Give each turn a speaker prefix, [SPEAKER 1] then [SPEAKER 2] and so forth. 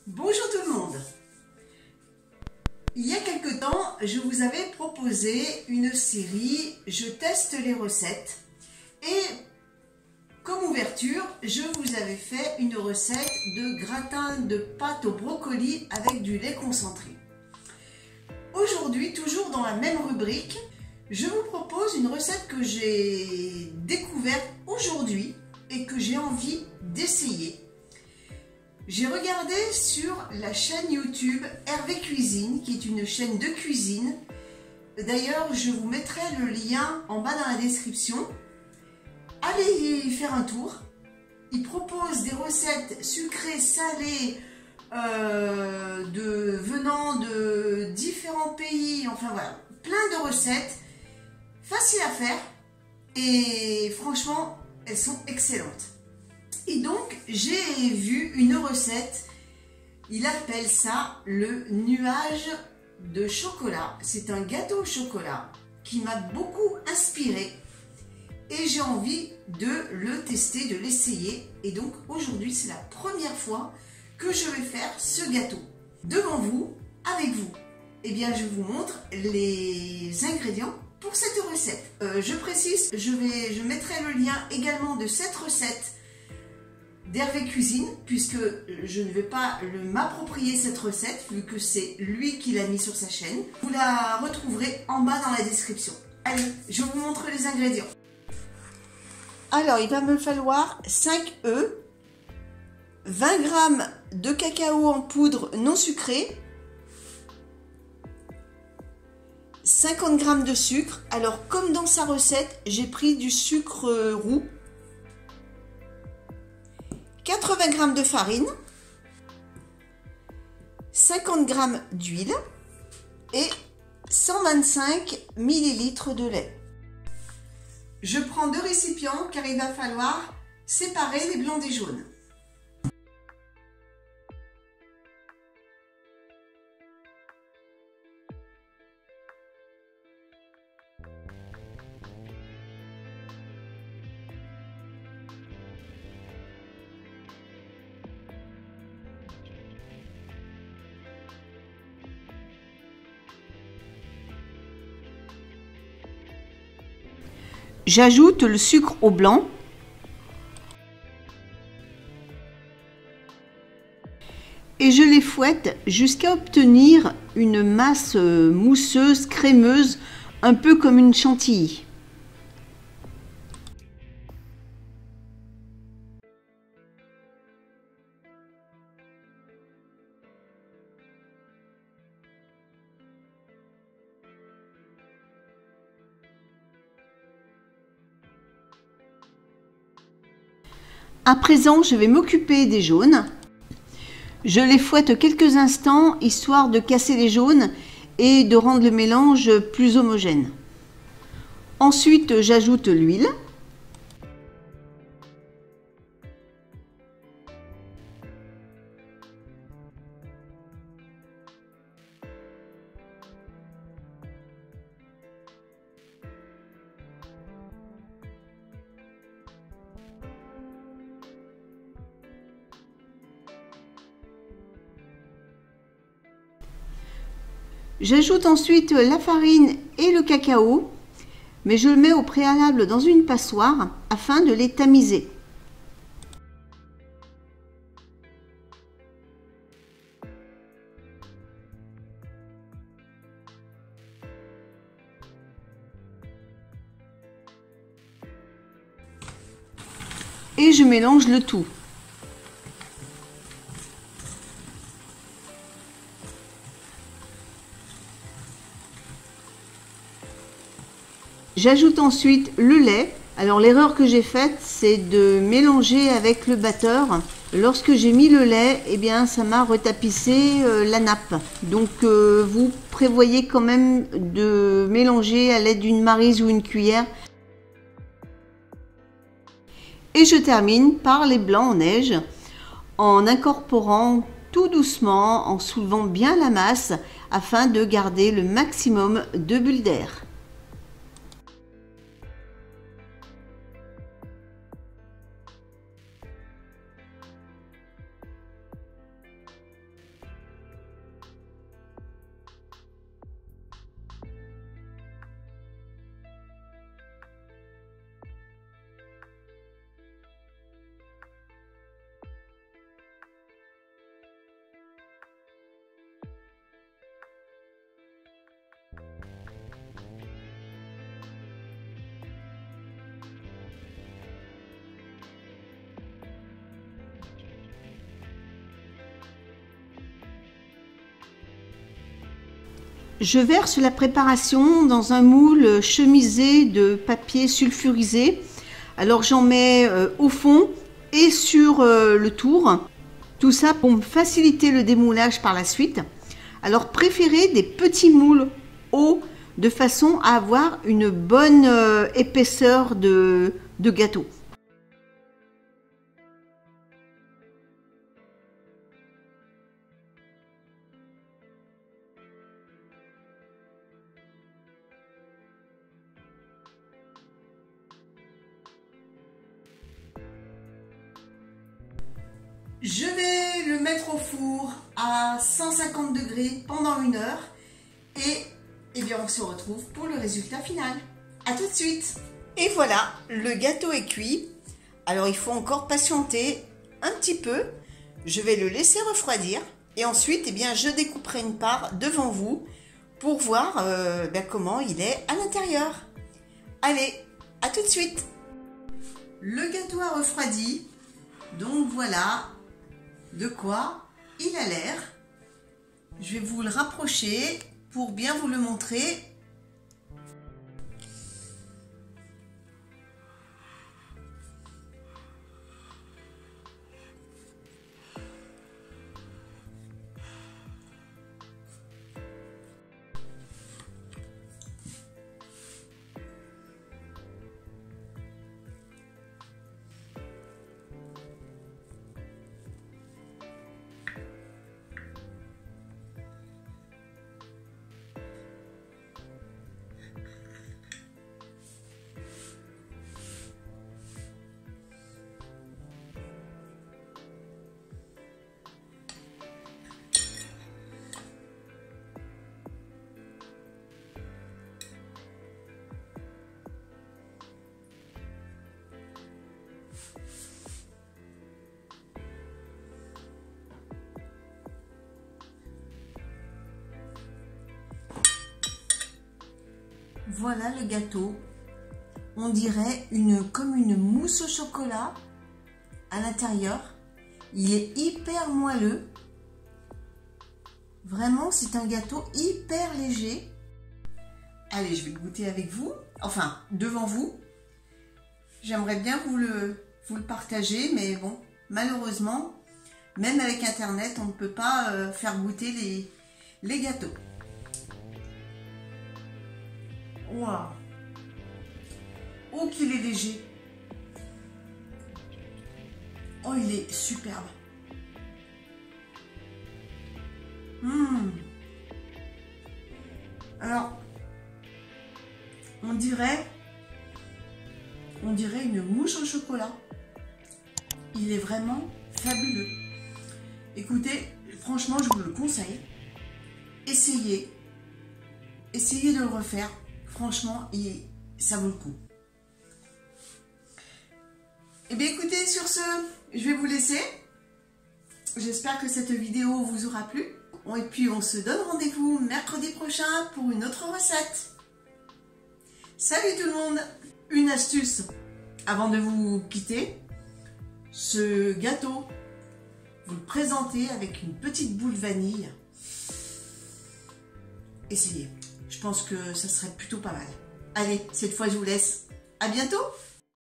[SPEAKER 1] Bonjour tout le monde. Il y a quelque temps, je vous avais proposé une série « Je teste les recettes » et comme ouverture, je vous avais fait une recette de gratin de pâte au brocoli avec du lait concentré. Aujourd'hui, toujours dans la même rubrique, je vous propose une recette que j'ai découverte aujourd'hui et que j'ai envie d'essayer. J'ai regardé sur la chaîne YouTube Hervé Cuisine, qui est une chaîne de cuisine. D'ailleurs, je vous mettrai le lien en bas dans la description. Allez y faire un tour. Il propose des recettes sucrées, salées, venant de différents pays. Enfin voilà, plein de recettes, faciles à faire et franchement, elles sont excellentes. Et donc, j'ai vu une recette, il appelle ça le nuage de chocolat. C'est un gâteau au chocolat qui m'a beaucoup inspiré et j'ai envie de le tester, de l'essayer. Et donc, aujourd'hui, c'est la première fois que je vais faire ce gâteau. Devant vous, avec vous. Eh bien, je vous montre les ingrédients pour cette recette. Je précise, je mettrai le lien également de cette recette d'Hervé Cuisine, puisque je ne vais pas m'approprier cette recette, vu que c'est lui qui l'a mis sur sa chaîne. Vous la retrouverez en bas dans la description. Allez, je vous montre les ingrédients. Alors, il va me falloir 5 œufs, 20 g de cacao en poudre non sucré, 50 g de sucre. Alors, comme dans sa recette, j'ai pris du sucre roux, 80 g de farine, 50 g d'huile et 125 ml de lait. Je prends 2 récipients car il va falloir séparer les blancs des jaunes. J'ajoute le sucre au blanc et je les fouette jusqu'à obtenir une masse mousseuse, crémeuse, un peu comme une chantilly. À présent, je vais m'occuper des jaunes. Je les fouette quelques instants, histoire de casser les jaunes et de rendre le mélange plus homogène. Ensuite, j'ajoute l'huile. J'ajoute ensuite la farine et le cacao, mais je le mets au préalable dans une passoire afin de les tamiser. Et je mélange le tout. J'ajoute ensuite le lait. Alors l'erreur que j'ai faite, c'est de mélanger avec le batteur. Lorsque j'ai mis le lait, eh bien ça m'a retapissé la nappe. Donc vous prévoyez quand même de mélanger à l'aide d'une maryse ou une cuillère. Et je termine par les blancs en neige en incorporant tout doucement, en soulevant bien la masse afin de garder le maximum de bulles d'air. je verse la préparation dans un moule chemisé de papier sulfurisé. Alors j'en mets au fond et sur le tour. Tout ça pour me faciliter le démoulage par la suite. Alors préférez des petits moules hauts de façon à avoir une bonne épaisseur de gâteau. Je vais le mettre au four à 150 degrés pendant 1 heure et eh bien on se retrouve pour le résultat final. A tout de suite. Et voilà, le gâteau est cuit. Alors il faut encore patienter un petit peu. Je vais le laisser refroidir et ensuite eh bien, je découperai une part devant vous pour voir comment il est à l'intérieur. Allez, à tout de suite. Le gâteau a refroidi, donc voilà de quoi il a l'air. Je vais vous le rapprocher pour bien vous le montrer. Voilà le gâteau. On dirait comme une mousse au chocolat à l'intérieur. Il est hyper moelleux. Vraiment, c'est un gâteau hyper léger. Allez, je vais le goûter avec vous. Enfin, devant vous. J'aimerais bien vous le partager, mais bon, malheureusement, même avec Internet, on ne peut pas faire goûter les gâteaux. Waouh! Oh, qu'il est léger! Oh, il est superbe! Alors, on dirait une mousse au chocolat. Il est vraiment fabuleux. Écoutez, franchement, je vous le conseille. Essayez de le refaire. Franchement, ça vaut le coup. Et bien écoutez, sur ce, je vais vous laisser. J'espère que cette vidéo vous aura plu. Et puis on se donne rendez-vous mercredi prochain pour une autre recette. Salut tout le monde! Une astuce avant de vous quitter. Ce gâteau, vous le présentez avec une petite boule vanille. Essayez. Je pense que ça serait plutôt pas mal. Allez, cette fois je vous laisse. À bientôt!